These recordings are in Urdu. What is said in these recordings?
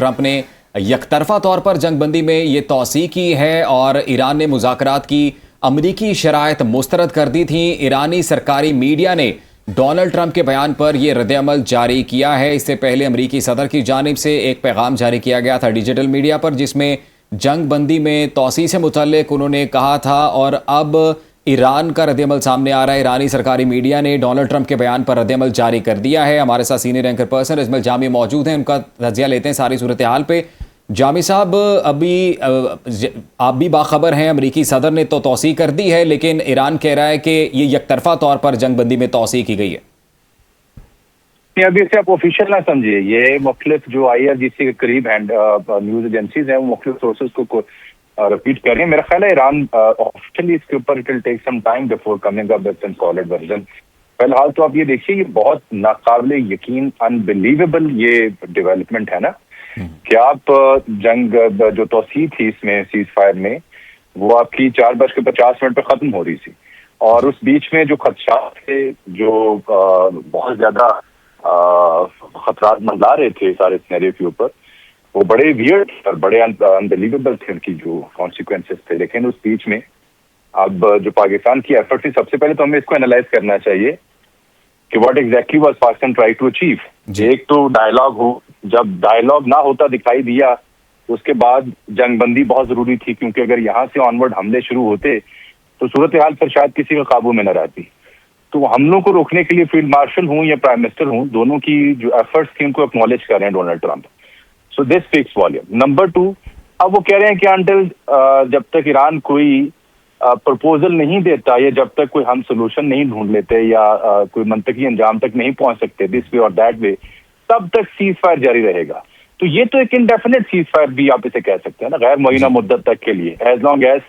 ٹرمپ نے یک طرفہ طور پر جنگ بندی میں یہ توسیع کی ہے اور ایران نے مذاکرات کی امریکی شرائط مسترد کر دی تھیں۔ ایرانی سرکاری میڈیا نے ڈونلڈ ٹرمپ کے بیان پر یہ رد عمل جاری کیا ہے۔ اس سے پہلے امریکی صدر کی جانب سے ایک پیغام جاری کیا گیا تھا ڈیجیٹل میڈیا پر، جس میں جنگ بندی میں توسیع سے متعلق انہوں نے کہا تھا، اور اب ایران کا رد عمل سامنے آ رہا ہے۔ ایرانی سرکاری میڈیا نے ڈونلڈ ٹرمپ کے بیان پر رد عمل جاری کر دیا ہے۔ ہمارے ساتھ سینئر اینکر پرسن اجمل جامی موجود ہیں، ان کا تجزیہ لیتے ہیں ساری صورتحال پہ۔ جامی صاحب، ابھی آپ بھی باخبر ہیں، امریکی صدر نے تو توسیع کر دی ہے، لیکن ایران کہہ رہا ہے کہ یہ یک طرفہ طور پر جنگ بندی میں توسیع کی گئی ہے۔ ابھی سے آپ آفیشیل نہ سمجھیے، یہ مختلف جو آئی آر جی سی کے قریب نیوز ایجنسیز ہیں وہ مختلف سورسز کو ریپیٹ کر رہے ہیں۔ میرا خیال ہے ایران آفیشیلی اس کے اوپر it will take some time before coming up with solid version. فی الحال تو آپ یہ دیکھیے، یہ بہت ناقابل یقین انبلیویبل یہ ڈیولپمنٹ ہے نا، کہ آپ جنگ جو توسیع تھی اس میں سیز فائر میں، وہ آپ کی 4:50 پہ ختم ہو رہی تھی، اور اس بیچ میں جو خدشات تھے، جو بہت زیادہ خطرات منڈلا رہے تھے سارے سینیریو کے اوپر، وہ بڑے ویئرڈ اور بڑے انبلیویبل تھے ان کی جو کانسیکوینسز تھے۔ لیکن اس بیچ میں اب جو پاکستان کی ایفرٹ تھی، سب سے پہلے تو ہمیں اس کو انالائز کرنا چاہیے کہ what exactly was Pakistan try to achieve. ایک تو ڈائلاگ ہو، جب ڈائلاگ نہ ہوتا دکھائی دیا، اس کے بعد جنگ بندی بہت ضروری تھی، کیونکہ اگر یہاں سے آنورڈ حملے شروع ہوتے تو صورتحال پھر شاید کسی کا قابو میں نہ رہتی۔ تو حملوں کو روکنے کے لیے فیلڈ مارشل ہوں یا پرائم منسٹر ہوں، دونوں کی جو ایفرٹس تھیں ان کو اکنالج کر رہے ہیں ڈونلڈ ٹرمپ۔ سو دس اسپیکس والیوم۔ نمبر 2، اب وہ کہہ رہے ہیں کہ انٹل جب تک ایران کوئی پرپوزل نہیں دیتا، یا جب تک کوئی ہم سولوشن نہیں ڈھونڈ لیتے، یا کوئی منطقی انجام تک نہیں پہنچ سکتے دس وے اور دیٹ وے، تب تک سیز فائر جاری رہے گا۔ تو یہ تو ایک انڈیفینٹ سیز فائر بھی آپ اسے کہہ سکتے ہیں نا، غیر معینہ مدت تک کے لیے، ایز لانگ ایز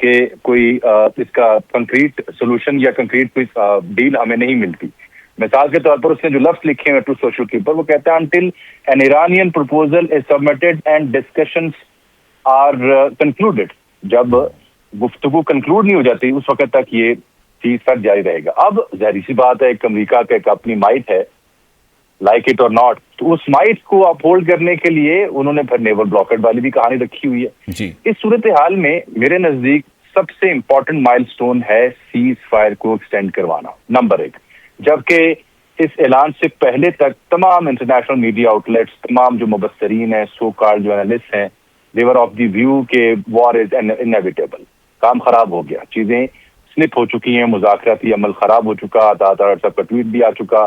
کہ کوئی اس کا کنکریٹ سولوشن یا کنکریٹ کوئی ڈیل ہمیں نہیں ملتی۔ مثال کے طور پر اس نے جو لفظ لکھے ہیں ٹرو سوشل کے اوپر، وہ کہتا ہے until an Iranian proposal is submitted and discussions are concluded. جب گفتگو کنکلوڈ نہیں ہو جاتی اس وقت تک یہ سیز فائر جاری رہے گا۔ اب ظاہر سی بات ہے، ایک امریکہ کا ایک اپنی مائٹ ہے، لائک اٹ اور ناٹ، تو اس مائٹ کو اپ ہولڈ کرنے کے لیے انہوں نے پھر نیول بلاکڈ والی بھی کہانی رکھی ہوئی ہے۔ اس صورتحال میں میرے نزدیک سب سے امپورٹنٹ مائل سٹون ہے سیز فائر کو ایکسٹینڈ کروانا، نمبر 1۔ جبکہ اس اعلان سے پہلے تک تمام انٹرنیشنل میڈیا آؤٹ لیٹس، تمام جو مبصرین ہیں، سو کالڈ جو اینالسٹ ہیں، they were of the view کہ وار از inevitable۔ کام خراب ہو گیا، چیزیں سلپ ہو چکی ہیں، مذاکراتی عمل خراب ہو چکا، سب کا ٹویٹ بھی آ چکا۔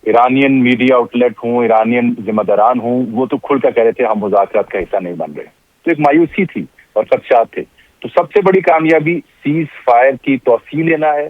ایرانین میڈیا آؤٹ لیٹ ہوں، ایرانین ذمہ داران ہوں، وہ تو کھل کر کہہ رہے تھے ہم مذاکرات کا حصہ نہیں بن رہے۔ تو ایک مایوسی تھی اور خدشات تھے۔ تو سب سے بڑی کامیابی سیز فائر کی توسیع لینا ہے،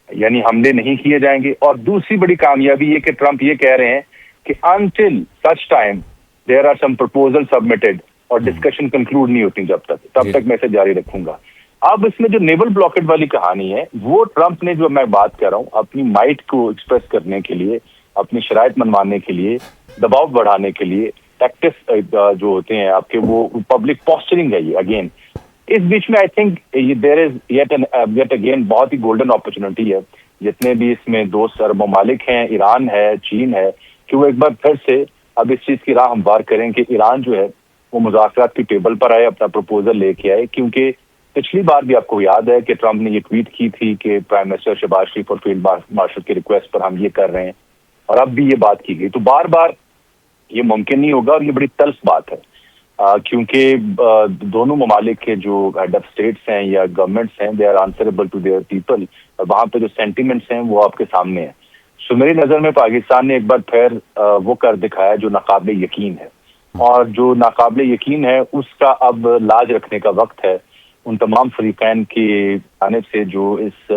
یعنی حملے نہیں کیے جائیں گے۔ اور دوسری بڑی کامیابی یہ کہ ٹرمپ یہ کہہ رہے ہیں کہ until such time there are some proposals submitted اور ڈسکشن کنکلوڈ نہیں ہوتی تب تک میں اسے جاری رکھوں گا۔ اب اس میں جو نیول بلاکڈ والی کہانی ہے، وہ ٹرمپ نے جو میں بات کر رہا ہوں، اپنی مائٹ کو ایکسپریس کرنے کے لیے، اپنی شرائط منوانے کے لیے، دباؤ بڑھانے کے لیے ٹیکٹکس جو ہوتے ہیں آپ کے، وہ پبلک پوسچرنگ ہے یہ اگین۔ اس بیچ میں I think there is yet again بہت ہی گولڈن اپرچونٹی ہے، جتنے بھی اس میں دوست عرب ممالک ہیں، ایران ہے، چین ہے، کہ وہ ایک بار پھر سے اب اس چیز کی راہ ہموار کریں کہ ایران جو ہے وہ مذاکرات کی ٹیبل پر آئے، اپنا پروپوزل لے کے آئے۔ کیونکہ پچھلی بار بھی آپ کو یاد ہے کہ ٹرمپ نے یہ ٹویٹ کی تھی کہ پرائم منسٹر شہباز شریف اور فیلڈ مارشل کی ریکویسٹ پر ہم یہ کر رہے ہیں، اور اب بھی یہ بات کی گئی۔ تو بار بار یہ ممکن نہیں ہوگا، اور یہ بڑی تلخ بات ہے، کیونکہ دونوں ممالک کے جو ہیڈ آف اسٹیٹس ہیں یا گورنمنٹس ہیں، they are answerable to their people, اور وہاں پہ جو سینٹیمنٹس ہیں وہ آپ کے سامنے ہیں۔ سو میری نظر میں پاکستان نے ایک بار پھر وہ کر دکھایا جو ناقابل یقین ہے، اور جو ناقابل یقین ہے اس کا اب لاج رکھنے کا وقت ہے ان تمام فریقین کی جانب سے جو اس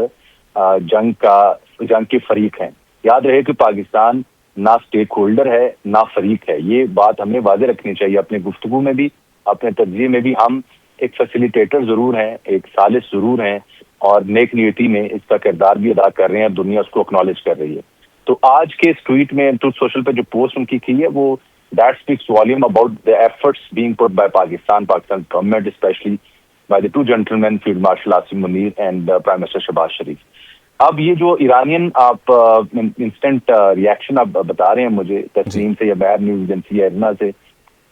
جنگ کے فریق ہیں۔ یاد رہے کہ پاکستان نہ اسٹیک ہولڈر ہے نہ فریق ہے، یہ بات ہمیں واضح رکھنی چاہیے اپنے گفتگو میں بھی، اپنے تجزیے میں بھی۔ ہم ایک فیسیلیٹیٹر ضرور ہیں، ایک ثالث ضرور ہیں، اور نیک نیتی میں اس کا کردار بھی ادا کر رہے ہیں، دنیا اس کو اکنالج کر رہی ہے۔ تو آج کے اس ٹویٹ میں ٹروتھ سوشل پہ جو پوسٹ ان کی ہے، وہ that speaks volume about the efforts being put by Pakistan government, especially by the two gentlemen, Field Marshal Asim Munir and Prime Minister Shehbaz Sharif۔ اب یہ جو ایرانین آپ انسٹنٹ ریئیکشن آپ بتا رہے ہیں مجھے تسنیم سے یا بہر نیوز ایجنسی یا ارنا سے،